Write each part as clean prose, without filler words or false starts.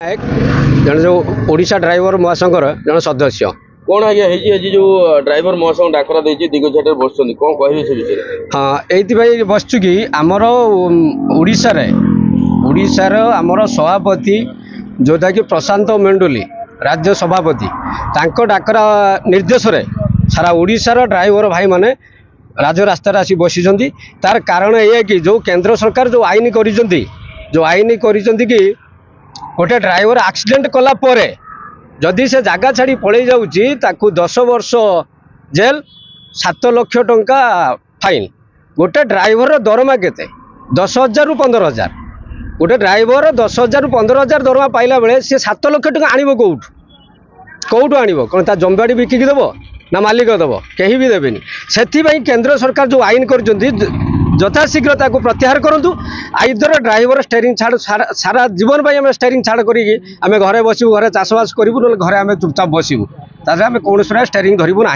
जन जो ओडिशा ड्राइवर महासंघर जन सदस्य कौन आज्ञा जो ड्राइवर महासंघ डाकरा देती दिग्गज बस कौन कह विषय हाँ ये बसचु कि आमर ओडिशार आमर सभापति जोटा कि प्रशांत मेंडुली राज्य सभापति तांको डाकरा निर्देश रे सारा ओडिशार ड्राइवर भाई माने राजरास्ता आसी बसी तार कारण ये कि जो केंद्र सरकार जो आईन करिसेंती कि गोटे ड्राइवर एक्सीडेंट कला परे जदि से जगह छाड़ी पलि जाऊँगी 10 वर्ष जेल 7 लाख टंका फाइन। गोटे ड्राइवर दरमा केते 10,000 रु 15,000 गोटे ड्राइवर 10,000 रु 15,000 दरमा पाइला बेले सी 7 लाख टंका आनिबो कौटू आनिबो कौन ता जमबाड़ी बिकिकी देबो ना मालिक देव कहीं भी देवेनि से केंद्र सरकार जो आईन कर यथाशीघ्र प्रत्याहार करूँ। आइदर ड्राइवर स्टेयरिंग छाड़ सारा जीवन आम स्टेयरिंग छाड़ करें घरे बसबू घरे चाषबास करूँ ना घरे आम चुपचाप बसबू तामें कौन स्टेयरिंग धरबू ना।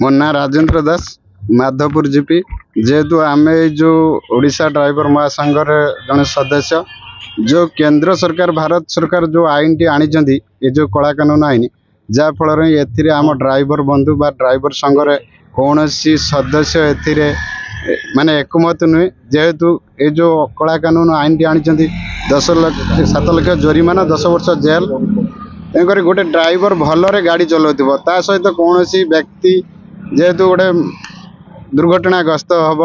मो ना राजेन्द्र दास माधवपुर जीपी जेहेतु आम जो ओडिशा ड्राइवर महासंघर जड़े सदस्य जो केंद्र सरकार भारत सरकार जो आईन टी आनी ये जो कला कानून आईन जहाँफल ए आम ड्राइवर बंधु बा ड्राइवर संघर कौन सदस्य ए माने एकमत नुहे जेहेतु ये जो कला कानून आईन टी आनी 7 लाख जरिमाना 10 वर्ष जेल तेक गोटे ड्राइवर भलरे गाड़ी चलाउथिबो ता सहित कौन व्यक्ति जेहेतु गोटे दुर्घटनाग्रस्त हम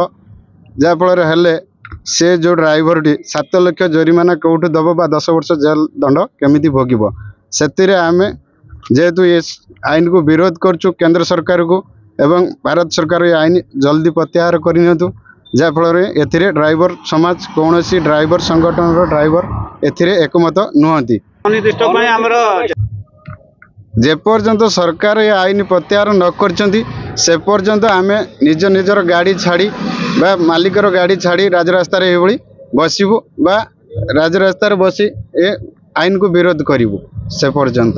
जहाँफल हेले से जो ड्राइवर टी 7 लाख जरिमाना कौटू दब बा 10 वर्ष जेल दंड केमिति भोगिबो से आम जेहेतु ये आईन को विरोध करचु केंद्र सरकार को एवं भारत सरकार ये आईन जल्दी प्रत्याहार करनियंतु जहाँफल ए ड्राइवर समाज कौन ड्राइवर संगठन ड्राइवर एकमत नुहति जेपर्यंत सरकार ये आईन प्रत्याहार न करचंती से पर्यंत आम निज निजर गाड़ी छाड़ी बा मालिकर गाड़ी छाड़ी राजरास्ता ये बसबू बा राजरास्ता बसी ए आईन को विरोध करूँ से पर्यंत।